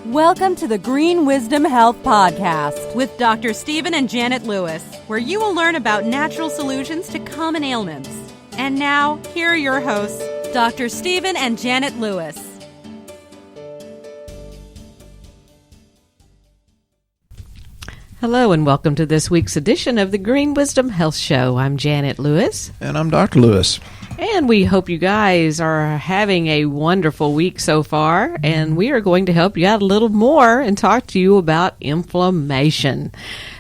Welcome to the Green Wisdom Health Podcast with Dr. Stephen and Janet Lewis, where you will learn about natural solutions to common ailments. And now, here are your hosts, Dr. Stephen and Janet Lewis. Hello and welcome to this week's edition of the Green Wisdom Health Show. I'm Janet Lewis. And I'm Dr. Lewis. And we hope you guys are having a wonderful week so far. And we are going to help you out a little more and talk to you about inflammation.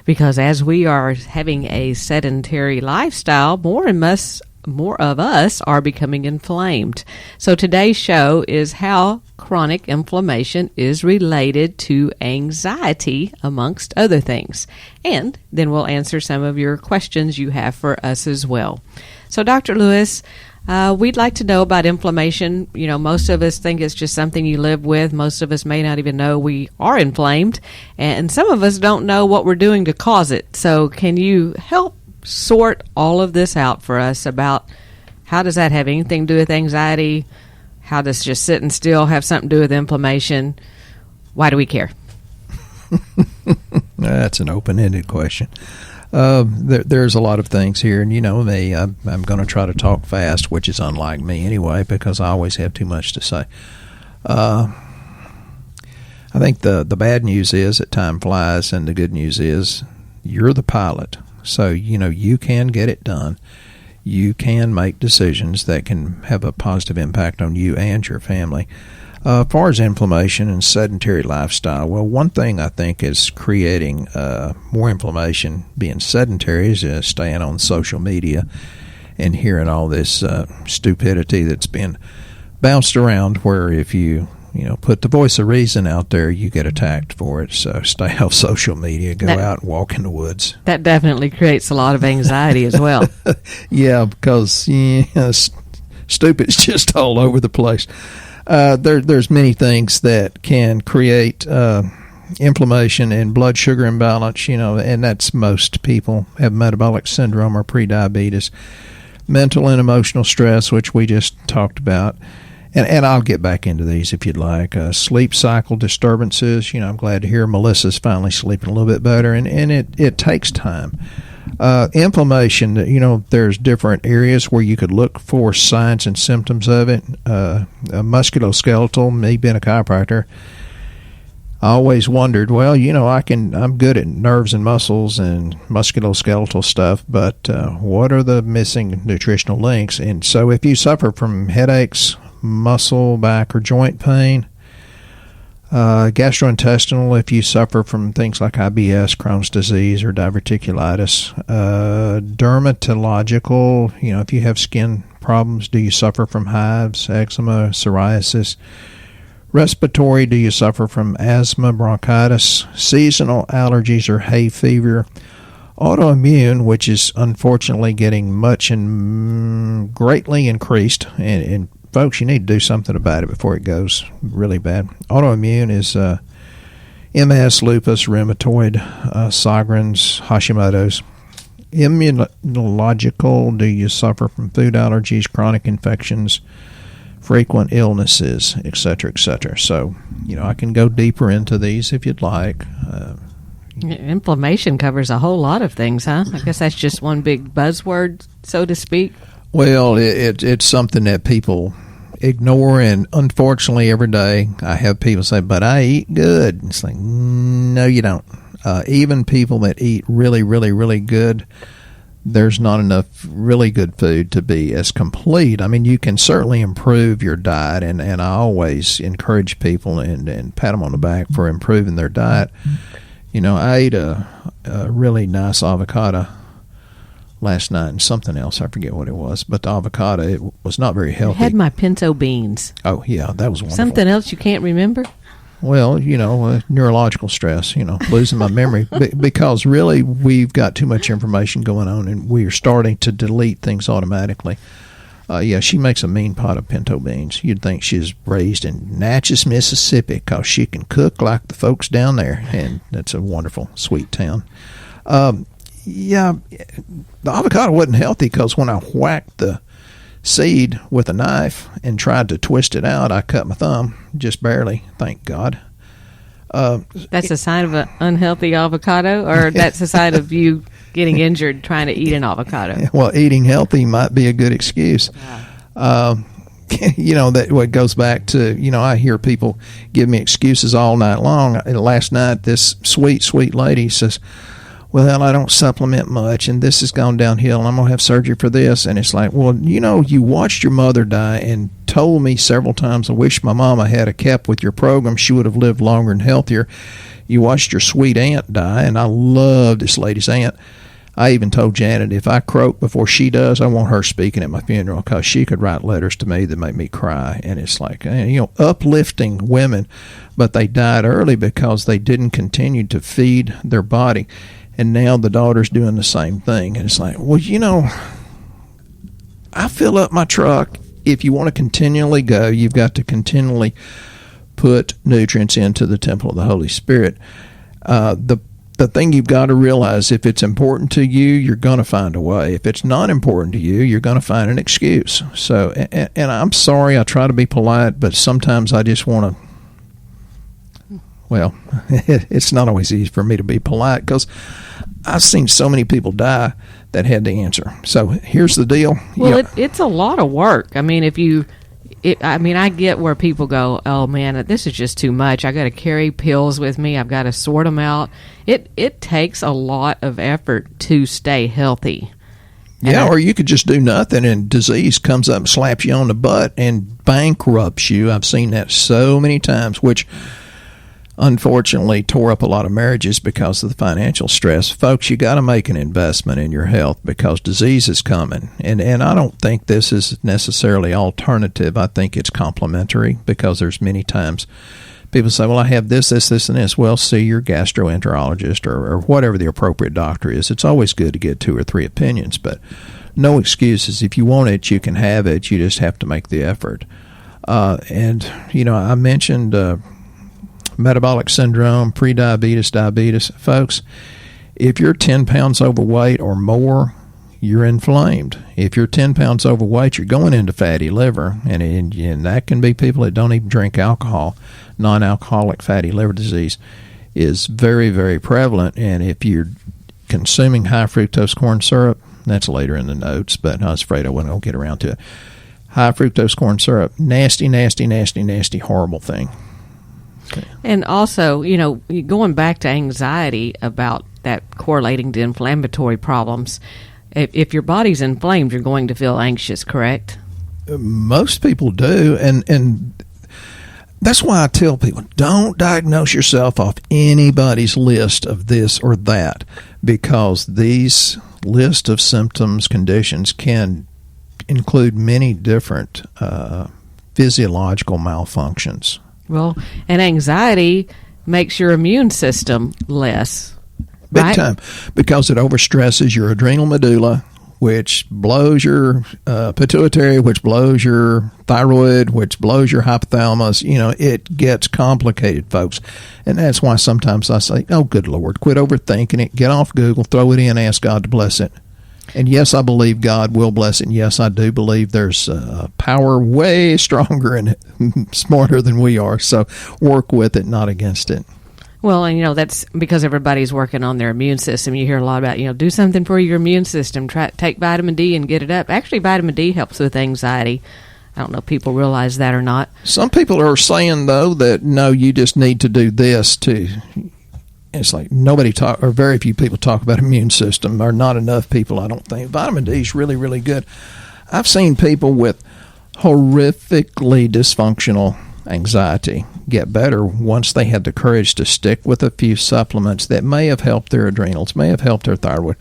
Because as we are having a sedentary lifestyle, more of us are becoming inflamed. So today's show is how chronic inflammation is related to anxiety, amongst other things. And then we'll answer some of your questions you have for us as well. So Dr. Lewis, we'd like to know about inflammation. You know, most of us think it's just something you live with. Most of us may not even know we are inflamed. And some of us don't know what we're doing to cause it. So can you help sort all of this out for us about how does that have anything to do with anxiety? How does just sitting still have something to do with inflammation? Why do we care? That's an open-ended question. There's a lot of things here, and you know me, I'm going to try to talk fast, which is unlike me anyway, because I always have too much to say. I think the bad news is that time flies, and the good news is you're the pilot. So, you know, you can get it done. You can make decisions that can have a positive impact on you and your family. As far as inflammation and sedentary lifestyle, well, one thing I think is creating more inflammation being sedentary is staying on social media and hearing all this stupidity that's been bounced around, where if you put the voice of reason out there, you get attacked for it. So stay off social media, go out and walk in the woods. That definitely creates a lot of anxiety as well. Yeah, because stupid's just all over the place. There's many things that can create inflammation and blood sugar imbalance, and that's most people have metabolic syndrome or prediabetes, mental and emotional stress, which we just talked about. And I'll get back into these if you'd like. Sleep cycle disturbances. I'm glad to hear Melissa's finally sleeping a little bit better, and it takes time. Inflammation, there's different areas where you could look for signs and symptoms of it. Musculoskeletal, me being a chiropractor, I always wondered, well, I'm good at nerves and muscles and musculoskeletal stuff, but what are the missing nutritional links? And so if you suffer from headaches, muscle, back, or joint pain, gastrointestinal, if you suffer from things like IBS, Crohn's disease, or diverticulitis, dermatological, if you have skin problems, do you suffer from hives, eczema, psoriasis? Respiratory, do you suffer from asthma, bronchitis, seasonal allergies, or hay fever? Autoimmune, which is unfortunately getting much and greatly increased, and folks, you need to do something about it before it goes really bad. Autoimmune is MS, lupus, rheumatoid, Sjogren's, Hashimoto's. Immunological, do you suffer from food allergies, chronic infections, frequent illnesses, etc., etc.? So, I can go deeper into these if you'd like. Inflammation covers a whole lot of things, huh? I guess that's just one big buzzword, so to speak. Well, it's something that people ignore, and unfortunately every day I have people say, but I eat good. It's like, no, you don't. Even people that eat really, really, really good, there's not enough really good food to be as complete. I mean, you can certainly improve your diet, and I always encourage people and pat them on the back for improving their diet. I ate a really nice avocado last night and something else. I forget what it was, but the avocado, it was not very healthy. I had my pinto beans. Oh, yeah, that was wonderful. Something else you can't remember? Well, neurological stress, losing my memory. Because really we've got too much information going on, and we are starting to delete things automatically. Yeah, she makes a mean pot of pinto beans. You'd think she's raised in Natchez, Mississippi, because she can cook like the folks down there, and that's a wonderful, sweet town. Yeah, the avocado wasn't healthy because when I whacked the seed with a knife and tried to twist it out, I cut my thumb, just barely, thank God. That's a sign of an unhealthy avocado, or that's a sign of you getting injured trying to eat an avocado? Well, eating healthy might be a good excuse. That what goes back to, I hear people give me excuses all night long. Last night, this sweet lady says, well, I don't supplement much, and this has gone downhill, and I'm going to have surgery for this. And it's like, well, you watched your mother die and told me several times, I wish my mama had kept with your program. She would have lived longer and healthier. You watched your sweet aunt die, and I love this lady's aunt. I even told Janet, if I croak before she does, I want her speaking at my funeral, because she could write letters to me that make me cry. And it's like, uplifting women, but they died early because they didn't continue to feed their body. And now the daughter's doing the same thing. And it's like, well, I fill up my truck. If you want to continually go, you've got to continually put nutrients into the temple of the Holy Spirit. The thing you've got to realize, if it's important to you, you're going to find a way. If it's not important to you, you're going to find an excuse. So, and I'm sorry, I try to be polite, but sometimes I just want to, well, it's not always easy for me to be polite, because I've seen so many people die that had the answer. So here's the deal. Well, it's a lot of work. I mean, I get where people go, oh man, this is just too much. I got to carry pills with me. I've got to sort them out. It takes a lot of effort to stay healthy. Or you could just do nothing and disease comes up and slaps you on the butt and bankrupts you. I've seen that so many times, which unfortunately tore up a lot of marriages because of the financial stress. Folks, you got to make an investment in your health, because disease is coming. And I don't think this is necessarily alternative. I think it's complementary, because there's many times people say, well, I have this, and this. Well, see your gastroenterologist or whatever the appropriate doctor is. It's always good to get 2 or 3 opinions, but no excuses. If you want it, you can have it. You just have to make the effort. I mentioned metabolic syndrome, prediabetes, diabetes. Folks, if you're 10 pounds overweight or more, you're inflamed. If you're 10 pounds overweight, you're going into fatty liver, and that can be people that don't even drink alcohol. Non-alcoholic fatty liver disease is very, very prevalent, and if you're consuming high fructose corn syrup, that's later in the notes, but I was afraid I wasn't going to get around to it. High fructose corn syrup, nasty, horrible thing. Okay. And also, going back to anxiety about that correlating to inflammatory problems, if your body's inflamed, you're going to feel anxious, correct? Most people do, and that's why I tell people, don't diagnose yourself off anybody's list of this or that, because these list of symptoms, conditions can include many different physiological malfunctions. Well, and anxiety makes your immune system less. Big right? time, because it overstresses your adrenal medulla, which blows your pituitary, which blows your thyroid, which blows your hypothalamus. It gets complicated, folks. And that's why sometimes I say, oh, good Lord, quit overthinking it. Get off Google, throw it in, ask God to bless it. And yes, I believe God will bless it. And yes, I do believe there's power way stronger and smarter than we are. So work with it, not against it. Well, and that's because everybody's working on their immune system. You hear a lot about, do something for your immune system. Take vitamin D and get it up. Actually, vitamin D helps with anxiety. I don't know if people realize that or not. Some people are saying, though, that no, you just need to do this too. It's like very few people talk about immune system, or not enough people, I don't think. Vitamin D is really, really good. I've seen people with horrifically dysfunctional anxiety get better once they had the courage to stick with a few supplements that may have helped their adrenals, may have helped their thyroid.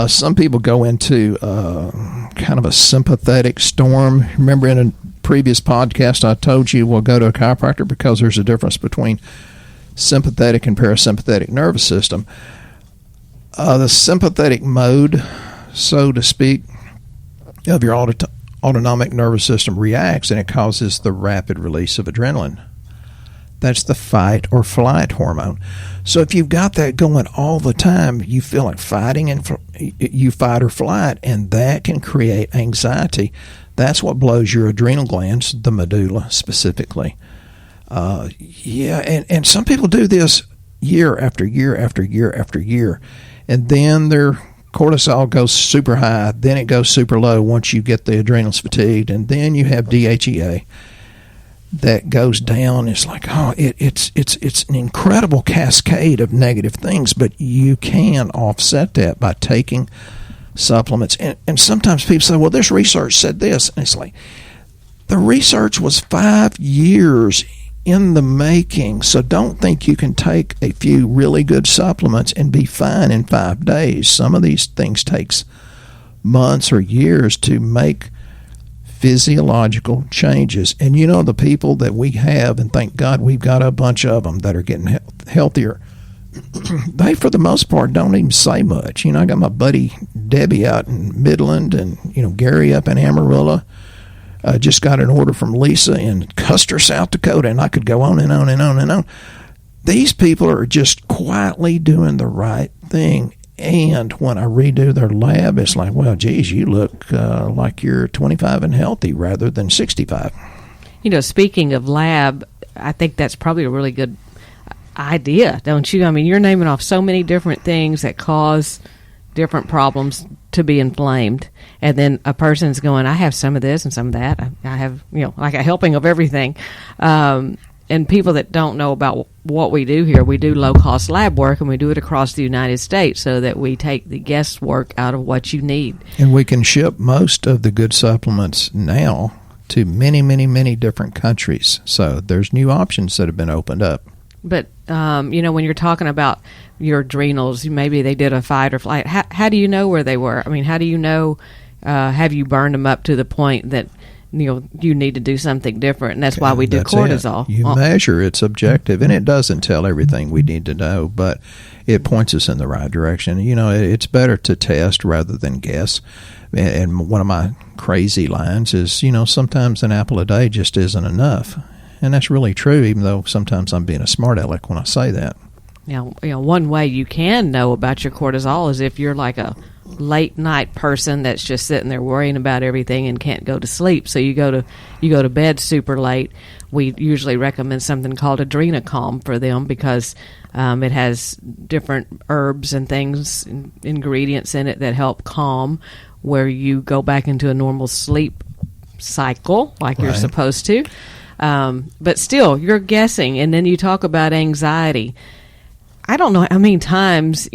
Some people go into kind of a sympathetic storm. Remember in a previous podcast I told you, well, go to a chiropractor, because there's a difference between sympathetic and parasympathetic nervous system. The sympathetic mode, so to speak, of your autonomic nervous system reacts, and it causes the rapid release of adrenaline. That's the fight or flight hormone. So if you've got that going all the time, you feel like fighting, and you fight or flight, and that can create anxiety. That's what blows your adrenal glands, the medulla specifically. And some people do this year after year after year after year, and then their cortisol goes super high, then it goes super low once you get the adrenals fatigued, and then you have DHEA that goes down. It's like, it's an incredible cascade of negative things, but you can offset that by taking supplements. And sometimes people say, well, this research said this, and it's like, the research was 5 years in the making, so don't think you can take a few really good supplements and be fine in 5 days. Some of these things takes months or years to make physiological changes. And the people that we have, and thank God we've got a bunch of them that are getting healthier, they for the most part don't even say much. I got my buddy Debbie out in Midland, and Gary up in Amarillo. Just got an order from Lisa in Custer, South Dakota, and I could go on and on and on and on. These people are just quietly doing the right thing. And when I redo their lab, it's like, well, geez, you look like you're 25 and healthy rather than 65. Speaking of lab, I think that's probably a really good idea, don't you? I mean, you're naming off so many different things that cause different problems to be inflamed, and then a person's going, I have some of this and some of that. I have, like a helping of everything. And people that don't know about what we do here, we do low-cost lab work, and we do it across the United States so that we take the guesswork out of what you need. And we can ship most of the good supplements now to many, many, many different countries. So there's new options that have been opened up. But, when you're talking about your adrenals, maybe they did a fight or flight. How do you know where they were? I mean, how do you know, have you burned them up to the point that, you need to do something different? And that's why we do cortisol. You measure, it's objective, and it doesn't tell everything we need to know, but it points us in the right direction. It's better to test rather than guess. And one of my crazy lines is, sometimes an apple a day just isn't enough. And that's really true, even though sometimes I'm being a smart aleck when I say that. One way you can know about your cortisol is if you're like a late night person that's just sitting there worrying about everything and can't go to sleep. So you go to bed super late. We usually recommend something called Adrenacalm for them because it has different herbs and things, ingredients in it that help calm, where you go back into a normal sleep cycle like you're supposed to. But still, you're guessing. And then you talk about anxiety. I don't know how many times,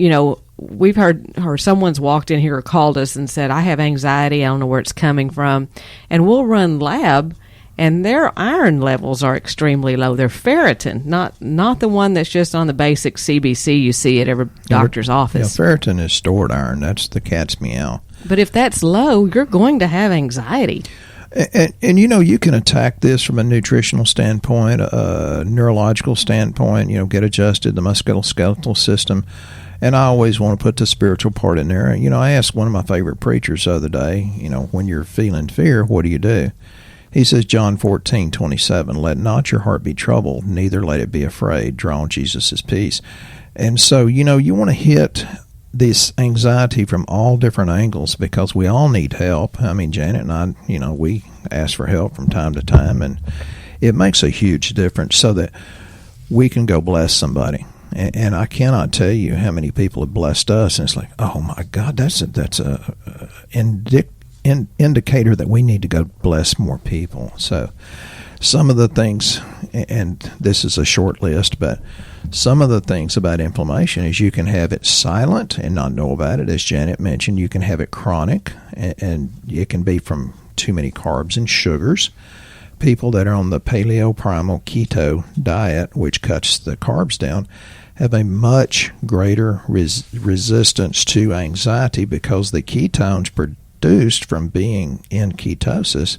we've heard or someone's walked in here or called us and said, I have anxiety. I don't know where it's coming from. And we'll run lab, and their iron levels are extremely low. They're ferritin, not the one that's just on the basic CBC you see at every doctor's office. Yeah, ferritin is stored iron. That's the cat's meow. But if that's low, you're going to have anxiety. And you can attack this from a nutritional standpoint, a neurological standpoint, get adjusted, the musculoskeletal system. And I always want to put the spiritual part in there. I asked one of my favorite preachers the other day, when you're feeling fear, what do you do? He says, John 14:27, let not your heart be troubled, neither let it be afraid. Draw on Jesus' peace. And so, you want to hit this anxiety from all different angles because we all need help. I mean, Janet and I, we ask for help from time to time, and it makes a huge difference so that we can go bless somebody. And I cannot tell you how many people have blessed us, and it's like, oh my God, that's a indicator that we need to go bless more people. So some of the things, and this is a short list, but some of the things about inflammation is you can have it silent and not know about it. As Janet mentioned, you can have it chronic, and it can be from too many carbs and sugars. People that are on the paleo-primal keto diet, which cuts the carbs down, have a much greater resistance to anxiety because the ketones produced from being in ketosis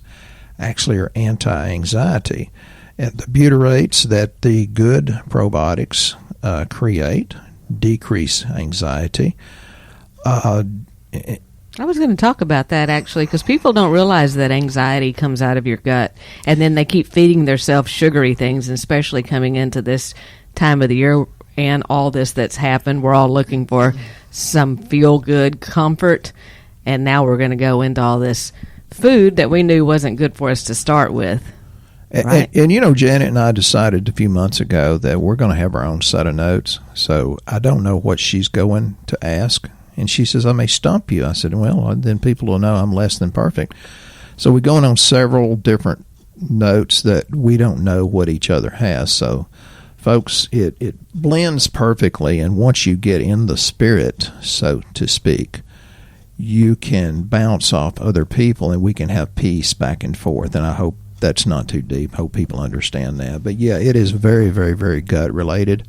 actually are anti-anxiety. And the butyrates that the good probiotics create decrease anxiety. I was going to talk about that, actually, because people don't realize that anxiety comes out of your gut, and then they keep feeding themselves sugary things, and especially coming into this time of the year and all this that's happened. We're all looking for some feel-good comfort, and now we're going to go into all this food that we knew wasn't good for us to start with. Right. And Janet and I decided a few months ago that we're going to have our own set of notes. So I don't know what she's going to ask. And she says, I may stump you. I said, well, then people will know I'm less than perfect. So we're going on several different notes that we don't know what each other has. So, folks, it blends perfectly. And once you get in the spirit, so to speak, you can bounce off other people and we can have peace back and forth. And I hope that's not too deep. Hope people understand that. But yeah, it is very, very, very gut related.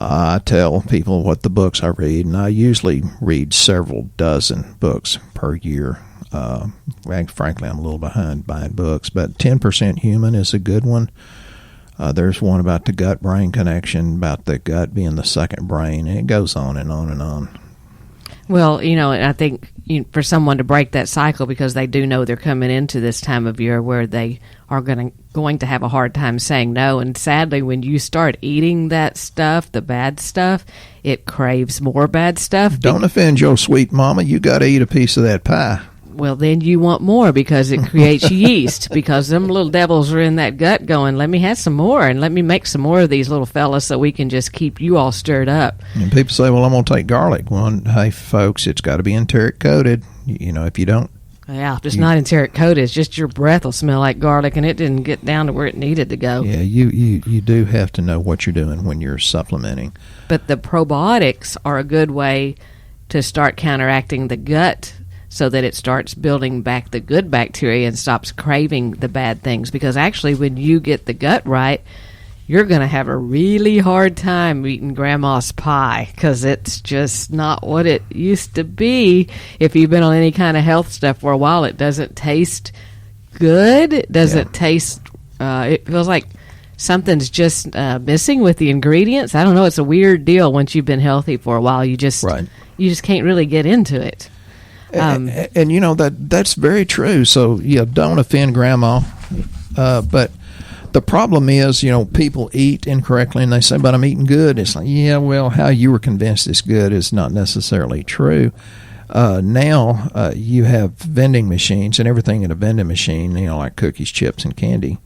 I tell people what the books I read, and I usually read several dozen books per year. Frankly, I'm a little behind buying books, but 10% Human is a good one. There's one about the gut-brain connection, about the gut being the second brain, and it goes on and on and on. Well, I think for someone to break that cycle, because they do know they're coming into this time of year where they are going to have a hard time saying no. And sadly, when you start eating that stuff, the bad stuff, it craves more bad stuff. Don't offend your sweet mama. You got to eat a piece of that pie. Well, then you want more because it creates yeast, because them little devils are in that gut going, let me have some more and let me make some more of these little fellas so we can just keep you all stirred up. And people say, well, I'm going to take garlic. Well, hey, folks, it's got to be enteric coated. If you don't. Yeah, just not enteric coated. It's just your breath will smell like garlic and it didn't get down to where it needed to go. Yeah, you do have to know what you're doing when you're supplementing. But the probiotics are a good way to start counteracting the gut so that it starts building back the good bacteria and stops craving the bad things. Because actually, when you get the gut right, you're going to have a really hard time eating grandma's pie, because it's just not what it used to be. If you've been on any kind of health stuff for a while, it doesn't taste good. It doesn't taste, it feels like something's just missing with the ingredients. I don't know. It's a weird deal once you've been healthy for a while. You just can't really get into it. And that's very true. So don't offend grandma. But the problem is, people eat incorrectly and they say, but I'm eating good. It's like, yeah, well, how you were convinced it's good is not necessarily true. Now you have vending machines and everything in a vending machine, like cookies, chips, and candy.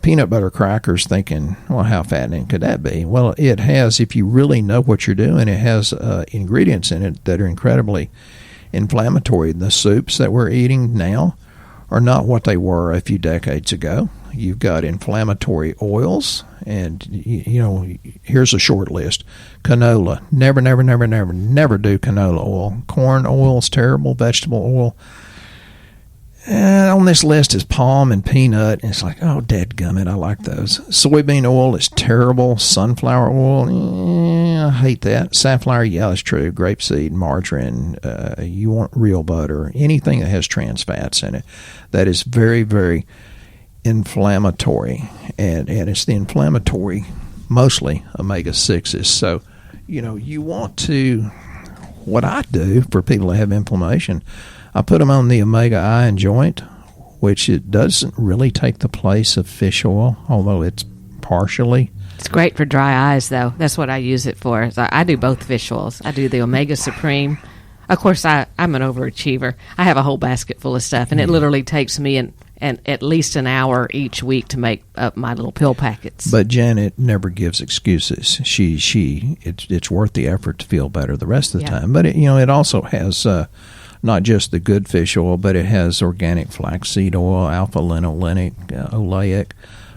Peanut butter crackers, thinking, well, how fattening could that be? Well, it has, if you really know what you're doing, it has ingredients in it that are incredibly inflammatory. The soups that we're eating now are not what they were a few decades ago. You've got inflammatory oils, and here's a short list. Canola, never do canola oil. Corn oil is terrible. Vegetable oil. And on this list is palm and peanut, and it's like, oh, dadgummit, I like those. Soybean oil is terrible. Sunflower oil, I hate that. Safflower, yeah, that's true. Grapeseed, margarine, you want real butter, anything that has trans fats in it. That is very, very inflammatory, and it's the inflammatory, mostly omega-6s. So, you want to, what I do for people that have inflammation, I put them on the omega eye and joint, which it doesn't really take the place of fish oil, although it's partially. It's great for dry eyes, though. That's what I use it for. I do both fish oils. I do the Omega Supreme. Of course, I'm an overachiever. I have a whole basket full of stuff, and it literally takes me and at least an hour each week to make up my little pill packets. But Janet never gives excuses. It's worth the effort to feel better the rest of the time. But it also has not just the good fish oil, but it has organic flaxseed oil, alpha-linolenic, oleic,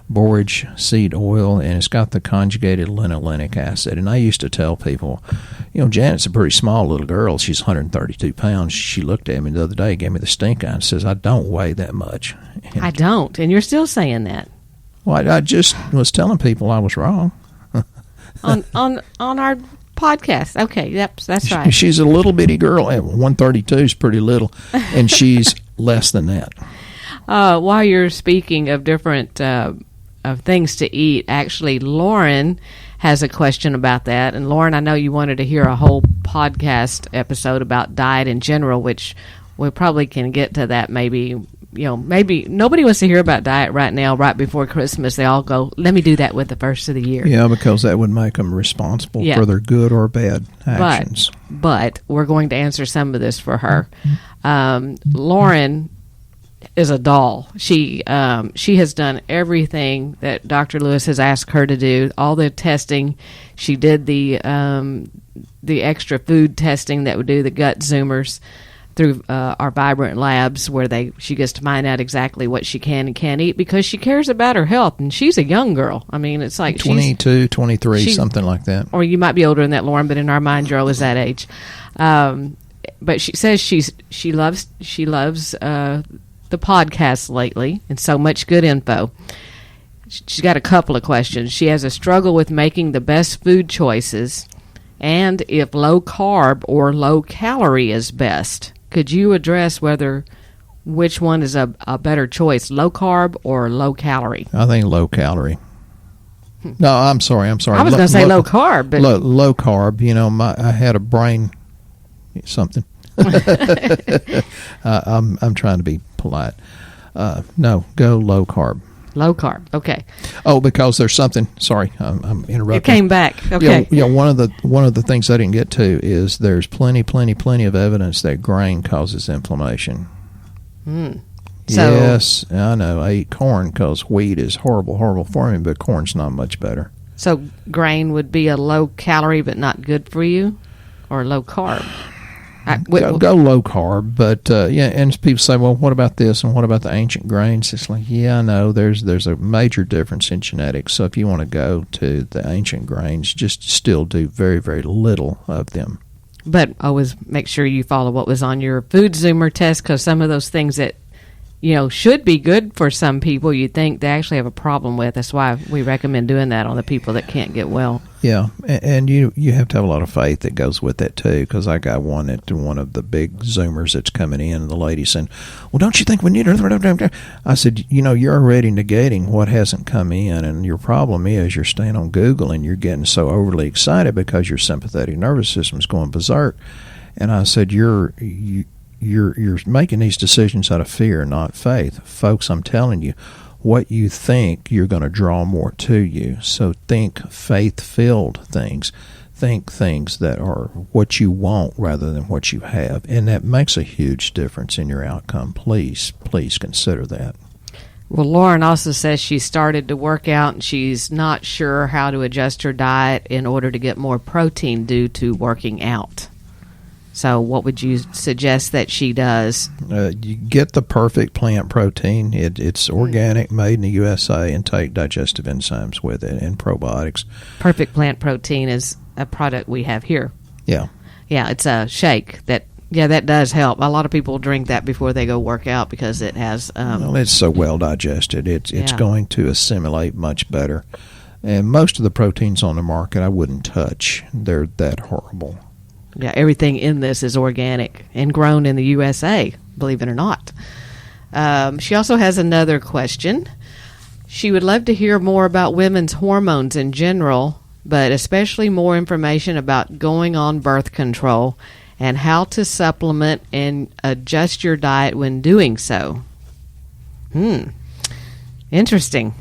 borage seed oil, and it's got the conjugated linolenic acid. And I used to tell people, Janet's a pretty small little girl. She's 132 pounds. She looked at me the other day, gave me the stink eye, and says, I don't weigh that much. And I don't, and you're still saying that. Well, I just was telling people I was wrong. on our podcast. Okay, yep, that's right. She's a little bitty girl. 132 is pretty little, and she's less than that. While you're speaking of different of things to eat, actually, Lauren has a question about that. And Lauren, I know you wanted to hear a whole podcast episode about diet in general, which we probably can get to that maybe. Maybe nobody wants to hear about diet right now, right before Christmas. They all go, let me do that with the first of the year. Yeah, because that would make them responsible for their good or bad actions. But we're going to answer some of this for her. Lauren is a doll. She has done everything that Dr. Lewis has asked her to do. All the testing. She did the extra food testing that would do the gut zoomers through our Vibrant Labs, where she gets to find out exactly what she can and can't eat because she cares about her health. And she's a young girl. I mean, it's like 22, 23, something like that. Or you might be older than that, Lauren, but in our mind, you're always that age. But she says she loves the podcast lately, and so much good info. She's got a couple of questions. She has a struggle with making the best food choices, and if low carb or low calorie is best. Could you address which one is a better choice, low carb or low calorie? I think low calorie. No, I'm sorry. I was going to say low carb, but low carb. You know, I had a brain something. I'm trying to be polite. No, go low carb. Low carb. Okay. Oh, because there's something. Sorry, I'm interrupting. It came back. Okay. Yeah. One of the things I didn't get to is there's plenty of evidence that grain causes inflammation. Yes, I know. I eat corn because wheat is horrible for me, but corn's not much better. So grain would be a low calorie but not good for you, or low carb? Go low carb, but and people say, well, what about this and what about the ancient grains? It's like, yeah, I know there's a major difference in genetics. So if you want to go to the ancient grains, just still do very, very little of them. But always make sure you follow what was on your food zoomer test, because some of those things that should be good for some people, you think they actually have a problem with. That's why we recommend doing that on the people that can't get well. Yeah, and you have to have a lot of faith that goes with that too, because I got one at one of the big Zoomers that's coming in, and the lady saying, well, don't you think we need her? I said, you're already negating what hasn't come in, and your problem is you're staying on Google and you're getting so overly excited because your sympathetic nervous system is going berserk. And I said, you're making these decisions out of fear, not faith. Folks, I'm telling you, what you think, you're going to draw more to you. So think faith-filled things. Think things that are what you want rather than what you have. And that makes a huge difference in your outcome. Please consider that. Well, Lauren also says she started to work out and she's not sure how to adjust her diet in order to get more protein due to working out. So what would you suggest that she does? You get the perfect plant protein. It's organic, made in the USA, and take digestive enzymes with it and probiotics. Perfect plant protein is a product we have here. Yeah. Yeah, it's a shake that does help. A lot of people drink that before they go work out because it has... it's so well digested. It's going to assimilate much better. And most of the proteins on the market I wouldn't touch. They're that horrible. Yeah, everything in this is organic and grown in the USA, believe it or not. She also has another question. She would love to hear more about women's hormones in general, but especially more information about going on birth control and how to supplement and adjust your diet when doing so. Interesting.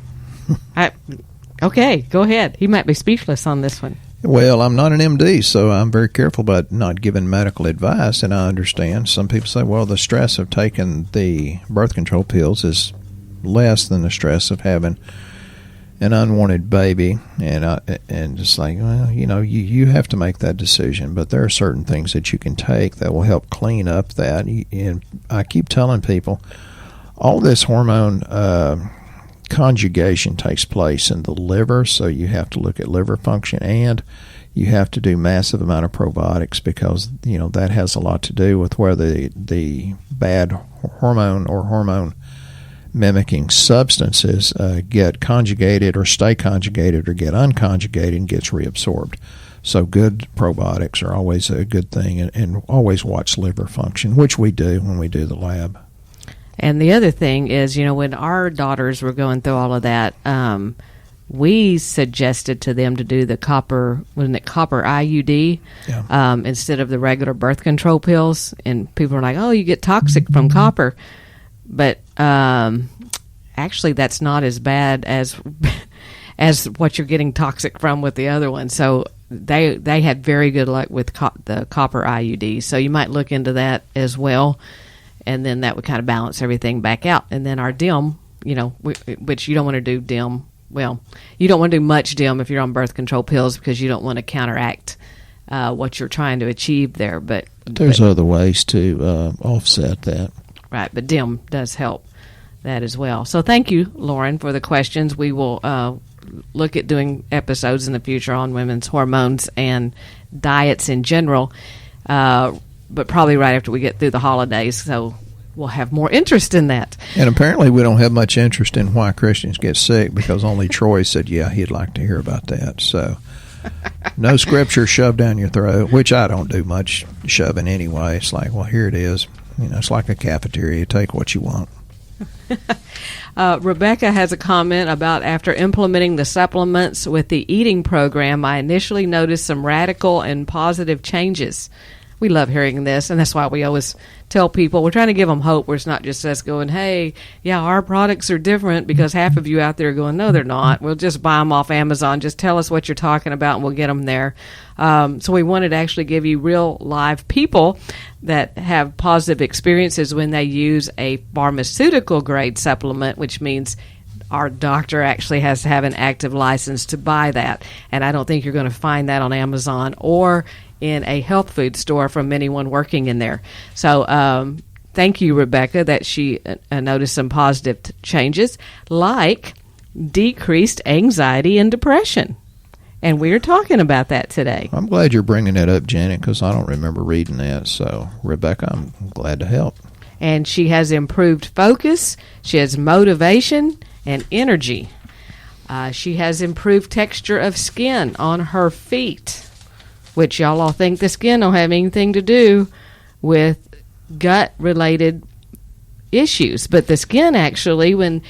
Okay, go ahead. He might be speechless on this one. Well, I'm not an MD, so I'm very careful about not giving medical advice, and I understand. Some people say, well, the stress of taking the birth control pills is less than the stress of having an unwanted baby, and just like, well, you have to make that decision, but there are certain things that you can take that will help clean up that. And I keep telling people, all this hormone conjugation takes place in the liver, so you have to look at liver function, and you have to do massive amount of probiotics, because that has a lot to do with where the bad hormone or hormone mimicking substances get conjugated or stay conjugated or get unconjugated and gets reabsorbed. So good probiotics are always a good thing, and always watch liver function, which we do when we do the lab. And the other thing is, when our daughters were going through all of that, we suggested to them to do the copper IUD instead of the regular birth control pills. And people are like, oh, you get toxic from copper. But actually, that's not as bad as what you're getting toxic from with the other one. So they had very good luck with the copper IUD. So you might look into that as well. and then that would kind of balance everything back out. And then our DIM, which you don't want to do DIM. Well, you don't want to do much DIM if you're on birth control pills because you don't want to counteract what you're trying to achieve there. But there's other ways to offset that. Right, but DIM does help that as well. So thank you, Lauren, for the questions. We will look at doing episodes in the future on women's hormones and diets in general, but probably right after we get through the holidays. So we'll have more interest in that. And apparently we don't have much interest in why Christians get sick because only Troy said, yeah, he'd like to hear about that. So no scripture shoved down your throat, which I don't do much shoving anyway. It's like, well, here it is. It's like a cafeteria. Take what you want. Rebecca has a comment about after implementing the supplements with the eating program, I initially noticed some radical and positive changes. We love hearing this, and that's why we always tell people we're trying to give them hope where it's not just us going, hey, yeah, our products are different, because half of you out there are going, no, they're not. We'll just buy them off Amazon. Just tell us what you're talking about, and we'll get them there. So we wanted to actually give you real live people that have positive experiences when they use a pharmaceutical-grade supplement, which means our doctor actually has to have an active license to buy that. And I don't think you're going to find that on Amazon or in a health food store from anyone working in there. So thank you, Rebecca, that she noticed some positive changes, like decreased anxiety and depression. And we're talking about that today. I'm glad you're bringing that up, Janet, because I don't remember reading that. So, Rebecca, I'm glad to help. And she has improved focus. She has motivation and energy. She has improved texture of skin on her feet, which y'all all think the skin don't have anything to do with gut-related issues. But the skin actually, when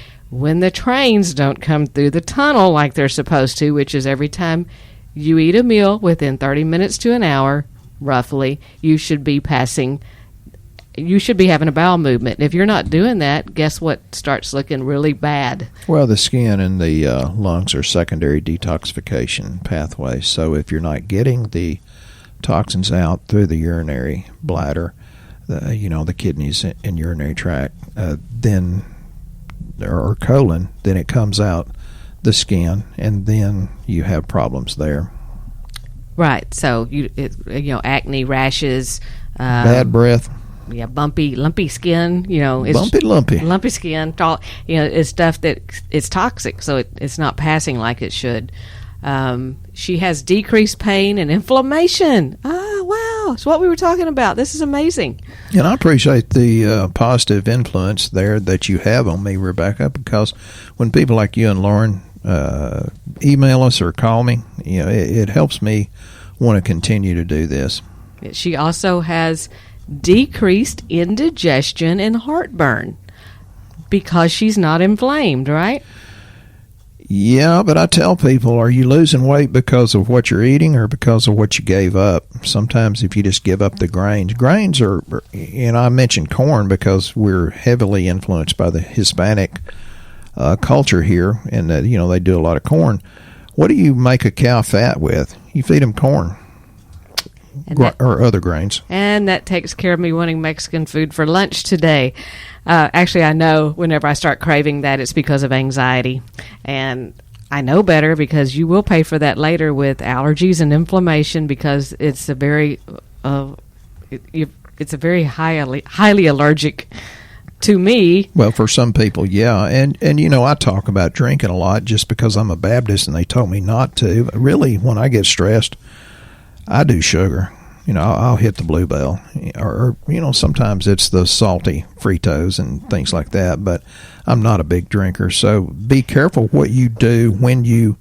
the trains don't come through the tunnel like they're supposed to, which is every time you eat a meal within 30 minutes to an hour, roughly, you should be having a bowel movement. And if you're not doing that, guess what starts looking really bad? Well, the skin and the lungs are secondary detoxification pathways. So if you're not getting the toxins out through the urinary bladder, the kidneys and urinary tract, then or colon, then it comes out the skin, and then you have problems there. Right. So acne, rashes, bad breath. Yeah, lumpy skin. It's lumpy skin. It's stuff that it's toxic, so it's not passing like it should. She has decreased pain and inflammation. Wow, it's what we were talking about. This is amazing. And I appreciate the positive influence there that you have on me, Rebecca, because when people like you and Lauren email us or call me, it helps me want to continue to do this. She also has decreased indigestion and heartburn because she's not inflamed, right? Yeah, but I tell people, are you losing weight because of what you're eating or because of what you gave up? Sometimes if you just give up the grains are, I mentioned corn because we're heavily influenced by the Hispanic culture here, and that, they do a lot of corn. What do you make a cow fat with? You feed them corn. Or other grains. And that takes care of me wanting Mexican food for lunch today. Actually, I know whenever I start craving that, it's because of anxiety. And I know better because you will pay for that later with allergies and inflammation, because it's a very highly allergic to me. Well, for some people, yeah. And I talk about drinking a lot just because I'm a Baptist and they told me not to. Really, when I get stressed, I do sugar. I'll hit the Bluebell, or sometimes it's the salty Fritos and things like that, but I'm not a big drinker. So be careful what you do when you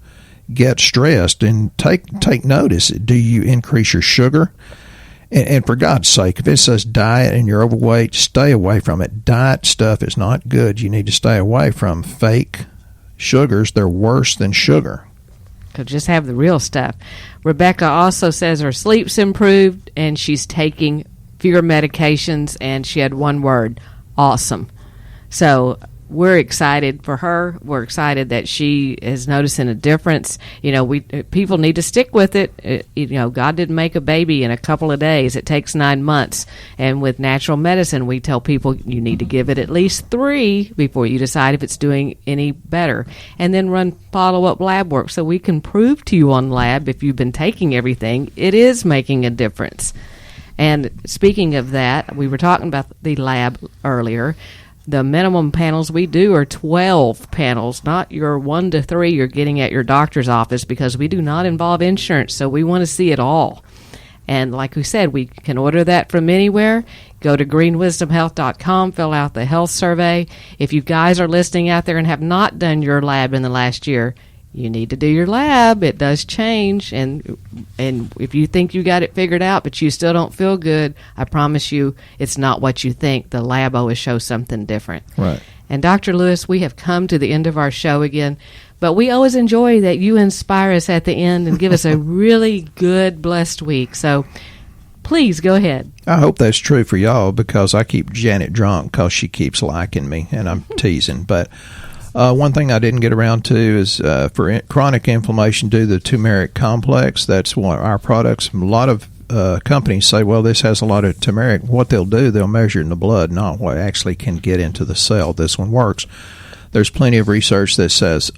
get stressed, and take notice. Do you increase your sugar? And for God's sake, if it says diet and you're overweight, stay away from it. Diet stuff is not good. You need to stay away from fake sugars. They're worse than sugar. Just have the real stuff. Rebecca also says her sleep's improved and she's taking fewer medications, and she had one word: awesome. So we're excited for her. We're excited that she is noticing a difference. People need to stick with it. God didn't make a baby in a couple of days. It takes 9 months. And with natural medicine, we tell people you need to give it at least 3 before you decide if it's doing any better. And then run follow-up lab work so we can prove to you on lab, if you've been taking everything, it is making a difference. And speaking of that, we were talking about the lab earlier. The minimum panels we do are 12 panels, not your 1 to 3 you're getting at your doctor's office, because we do not involve insurance, so we want to see it all. And like we said, we can order that from anywhere. Go to greenwisdomhealth.com, fill out the health survey. If you guys are listening out there and have not done your lab in the last year, you need to do your lab. It does change, and if you think you got it figured out but you still don't feel good, I promise you it's not what you think. The lab always shows something different. Right. And Dr. Lewis, we have come to the end of our show again, but we always enjoy that you inspire us at the end and give us a really good, blessed week. So please go ahead. I hope that's true for y'all, because I keep Janet drunk because she keeps liking me, and I'm teasing. But one thing I didn't get around to is for chronic inflammation, do the turmeric complex. That's one of our products. A lot of companies say, well, this has a lot of turmeric. What they'll do, they'll measure it in the blood, not what actually can get into the cell. This one works. There's plenty of research that says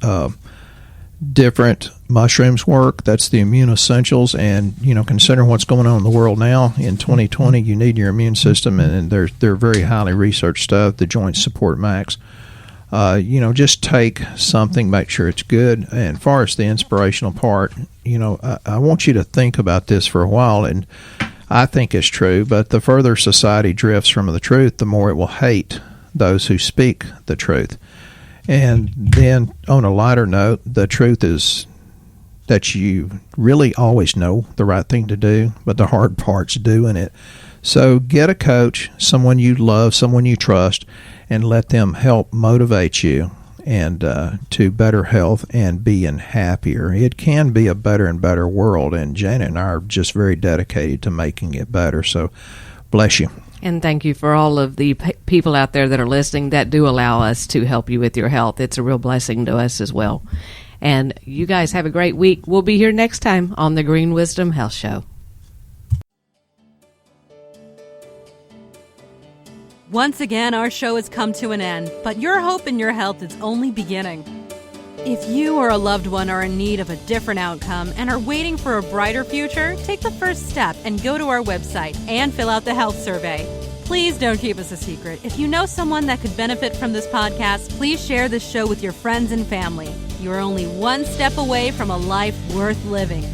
different mushrooms work. That's the immune essentials. And, considering what's going on in the world now in 2020, you need your immune system, and they're very highly researched stuff. The Joint Support Max. Just take something, make sure it's good. And as far as the inspirational part, I want you to think about this for a while, and I think it's true, but the further society drifts from the truth, the more it will hate those who speak the truth. And then on a lighter note, the truth is that you really always know the right thing to do, but the hard part's doing it. So get a coach, someone you love, someone you trust, and let them help motivate you and to better health and being happier. It can be a better and better world, and Janet and I are just very dedicated to making it better. So bless you. And thank you for all of the people out there that are listening that do allow us to help you with your health. It's a real blessing to us as well. And you guys have a great week. We'll be here next time on the Green Wisdom Health Show. Once again, our show has come to an end, but your hope in your health is only beginning. If you or a loved one are in need of a different outcome and are waiting for a brighter future, take the first step and go to our website and fill out the health survey. Please don't keep us a secret. If you know someone that could benefit from this podcast, please share this show with your friends and family. You're only one step away from a life worth living.